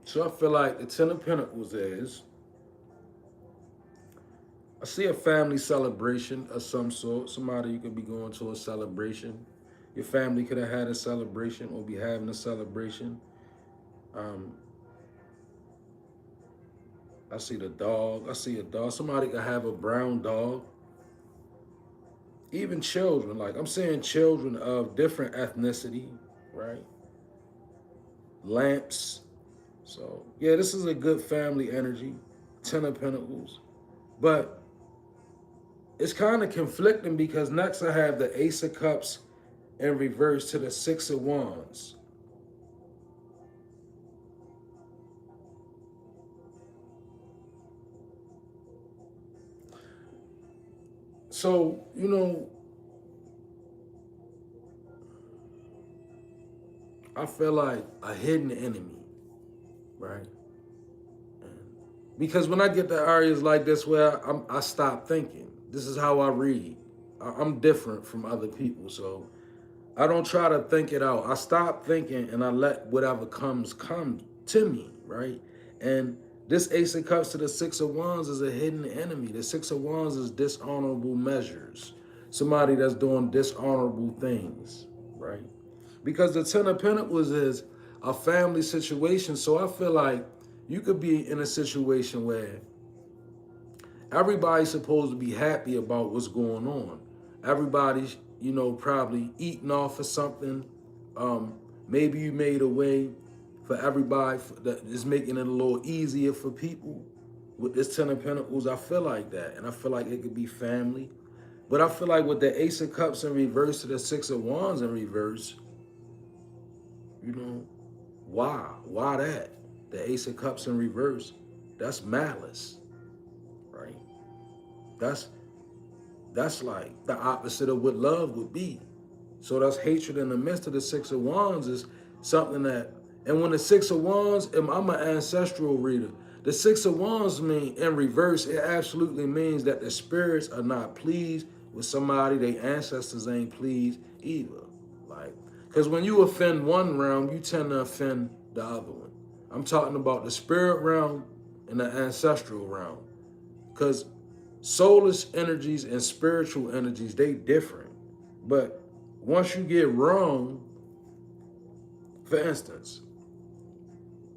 So I feel like the Ten of Pentacles is, I see a family celebration of some sort. Somebody, you could be going to a celebration. Your family could have had a celebration or be having a celebration. I see the dog. I see a dog. Somebody could have a brown dog. Even children. Like, I'm saying children of different ethnicity, right? Lamps. So, yeah, this is a good family energy. Ten of Pentacles. But it's kind of conflicting because next I have the Ace of Cups in reverse to the Six of Wands. So, you know, I feel like a hidden enemy, right? Because when I get to areas like this where I stop thinking, this is how I read. I'm different from other people, so I don't try to think it out. I stop thinking and I let whatever comes come to me, right? And this Ace of Cups to the Six of Wands is a hidden enemy. The Six of Wands is dishonorable measures. Somebody that's doing dishonorable things, right? Because the Ten of Pentacles is a family situation. So I feel like you could be in a situation where everybody's supposed to be happy about what's going on. Everybody's, you know, probably eating off of something. Maybe you made a way for everybody that is making it a little easier for people. With this Ten of Pentacles, I feel like that. And I feel like it could be family. But I feel like with the Ace of Cups in reverse to the Six of Wands in reverse, you know, why? Why that? The Ace of Cups in reverse, that's malice, right? That's like the opposite of what love would be. So that's hatred in the midst of the Six of Wands is something that, and when the Six of Wands, and I'm an ancestral reader, the Six of Wands mean in reverse, it absolutely means that the spirits are not pleased with somebody, their ancestors ain't pleased either. Like, because when you offend one realm, you tend to offend the other one. I'm talking about the spirit realm and the ancestral realm. Because soulless energies and spiritual energies, they different. But once you get wrong, for instance,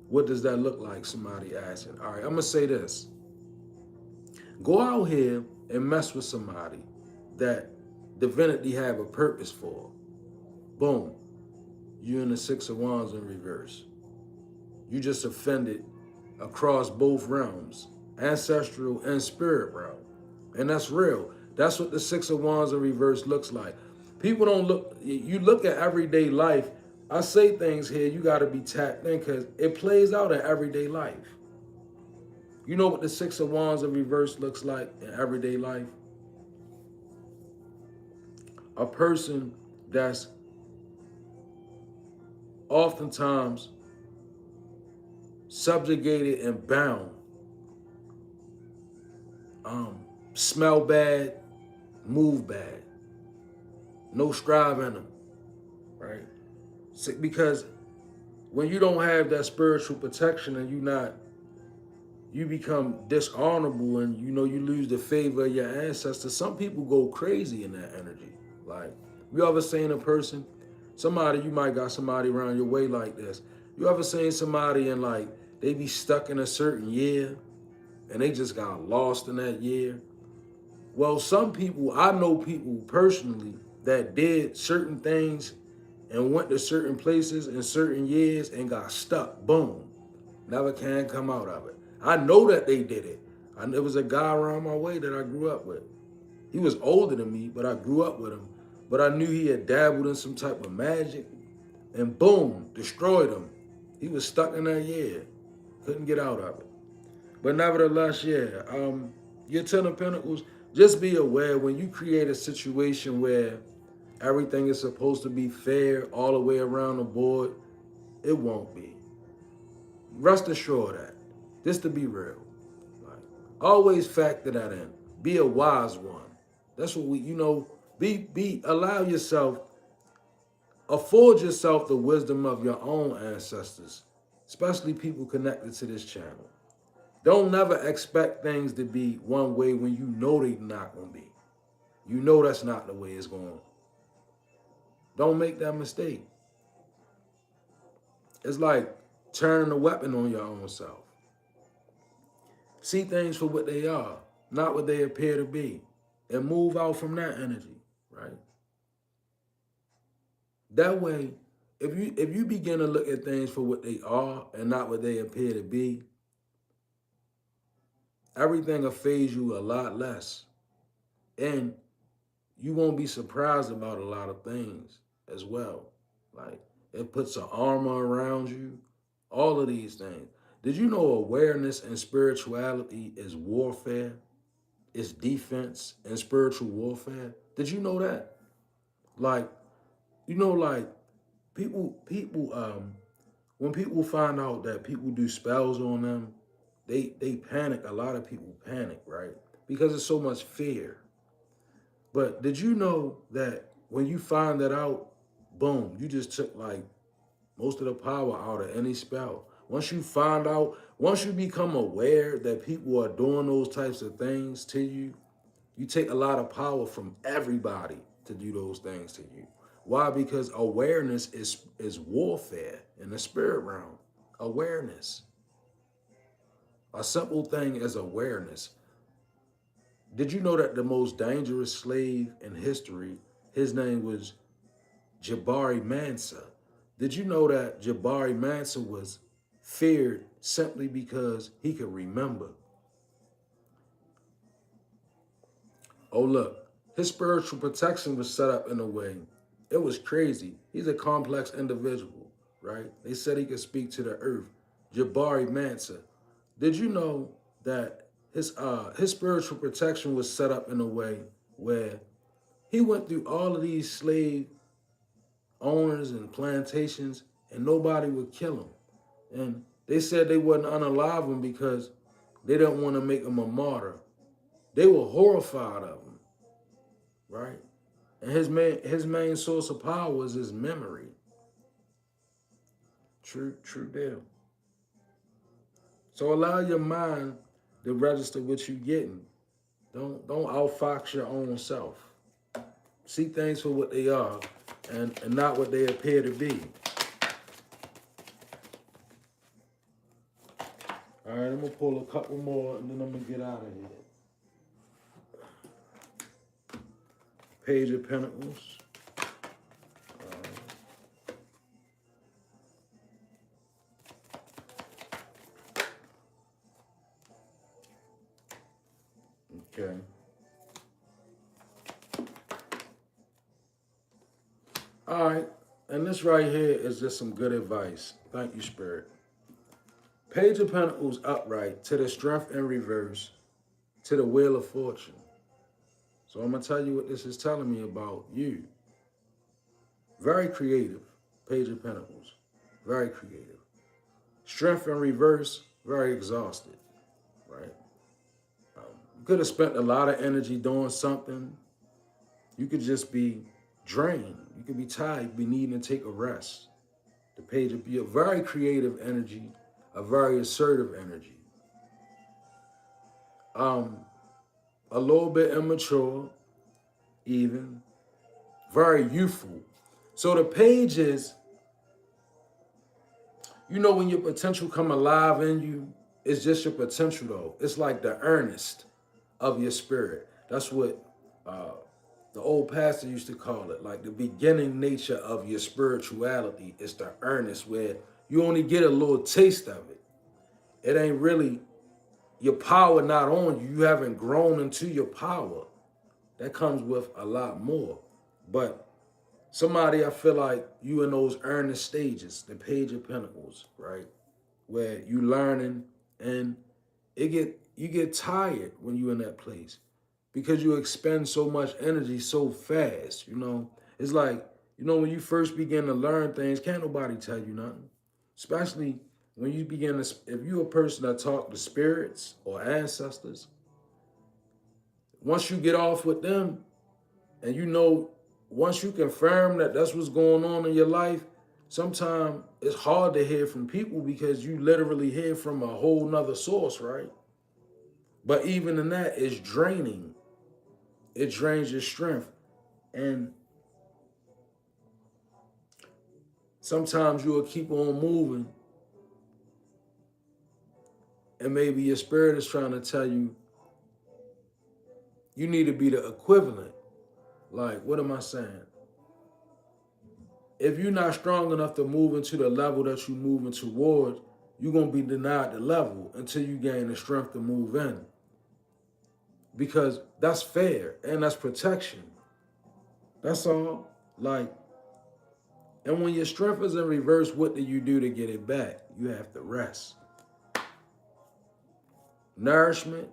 what does that look like? Somebody asking. All right, I'm going to say this. Go out here and mess with somebody that divinity have a purpose for. Boom. You in the Six of Wands in reverse. You just offended across both realms, ancestral and spirit realm. And that's real. That's what the Six of Wands in reverse looks like. People don't look, you look at everyday life. I say things here, you got to be tapped in because it plays out in everyday life. You know what the Six of Wands in reverse looks like in everyday life? A person that's oftentimes subjugated and bound, smell bad, move bad, no strive in them, right? Because when you don't have that spiritual protection and you become dishonorable and you know you lose the favor of your ancestors, some people go crazy in that energy. Like, you ever seen a person, somebody, you might got somebody around your way like this. You ever seen somebody and like they be stuck in a certain year and they just got lost in that year? Well, some people, I know people personally that did certain things and went to certain places in certain years and got stuck. Boom. Never can come out of it. I know that they did it, There was a guy around my way that I grew up with. He was older than me, but I grew up with him. But I knew he had dabbled in some type of magic, and boom, destroyed him. He was stuck in that, yeah. Couldn't get out of it. But nevertheless, yeah, your Ten of Pentacles, just be aware when you create a situation where everything is supposed to be fair all the way around the board, it won't be. Rest assured that. Just to be real. Like, always factor that in. Be a wise one. That's what allow yourself, afford yourself the wisdom of your own ancestors, especially people connected to this channel. Don't never expect things to be one way when you know they're not going to be. You know that's not the way it's going. Don't make that mistake. It's like turning a weapon on your own self. See things for what they are, not what they appear to be, and move out from that energy, right? That way, if you begin to look at things for what they are and not what they appear to be, everything will phase you a lot less. And you won't be surprised about a lot of things as well. Like, it puts an armor around you, all of these things. Did you know awareness and spirituality is warfare? It's defense and spiritual warfare. Did you know that? Like, like people, when people find out that people do spells on them, they panic. A lot of people panic, right? Because there's so much fear. But did you know that when you find that out, boom, you just took like most of the power out of any spell. Once you find out, once you become aware that people are doing those types of things to you, you take a lot of power from everybody to do those things to you. Why? Because awareness is warfare in the spirit realm. Awareness. A simple thing is awareness. Did you know that the most dangerous slave in history, his name was Jabari Mansa? Did you know that Jabari Mansa was feared simply because he could remember? Oh, look, his spiritual protection was set up in a way. It was crazy. He's a complex individual, right? They said he could speak to the earth. Jabari Mansa. Did you know that his spiritual protection was set up in a way where he went through all of these slave owners and plantations and nobody would kill him? And they said they wouldn't unalive him because they didn't want to make him a martyr. They were horrified of him, right? And his main source of power was his memory. True deal. So allow your mind to register what you're getting. Don't outfox your own self. See things for what they are and not what they appear to be. All right, I'm gonna pull a couple more and then I'm gonna get out of here. Page of Pentacles. Okay. All right, and this right here is just some good advice. Thank you, Spirit. Page of Pentacles upright, to the Strength in reverse, to the Wheel of Fortune. So I'm going to tell you what this is telling me about you. Very creative, Page of Pentacles. Very creative. Strength in reverse, very exhausted, right? You could have spent a lot of energy doing something. You could just be drained. You could be tired, be needing to take a rest. The Page of be a very creative energy, a very assertive energy. A little bit immature, even. Very youthful. So the Page is, you know, when your potential come alive in you, it's just your potential though. It's like the earnest of your spirit. That's what the old pastor used to call it, like the beginning nature of your spirituality is the earnest, where you only get a little taste of it. It ain't really, your power not on you. You haven't grown into your power. That comes with a lot more. But somebody, I feel like you in those earnest stages, the Page of Pentacles, right? Where you learning and you get tired when you in that place because you expend so much energy so fast, you know. It's like, you know, when you first begin to learn things, can't nobody tell you nothing. Especially when you begin to, if you're a person that talk to spirits or ancestors, once you get off with them and you know, once you confirm that that's what's going on in your life, sometimes it's hard to hear from people because you literally hear from a whole nother source, right? But even in that, it's draining. It drains your strength. And sometimes you will keep on moving and maybe your spirit is trying to tell you, you need to be the equivalent. Like, what am I saying? If you're not strong enough to move into the level that you're moving towards, you're going to be denied the level until you gain the strength to move in. Because that's fair and that's protection. That's all. Like, and when your strength is in reverse, what do you do to get it back? You have to rest. Nourishment,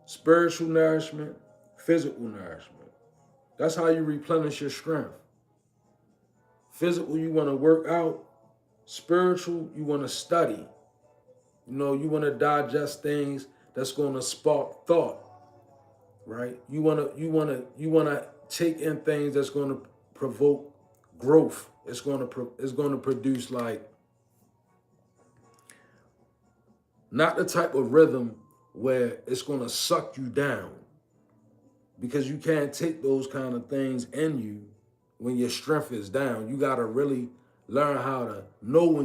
spiritual nourishment, physical nourishment. That's how you replenish your strength. Physical, you want to work out. Spiritual, you want to study. You know, you want to digest things that's going to spark thought, right? You want to take in things that's going to provoke growth. It's going to produce, like, not the type of rhythm where it's going to suck you down, because you can't take those kind of things in you when your strength is down. You got to really learn how to know when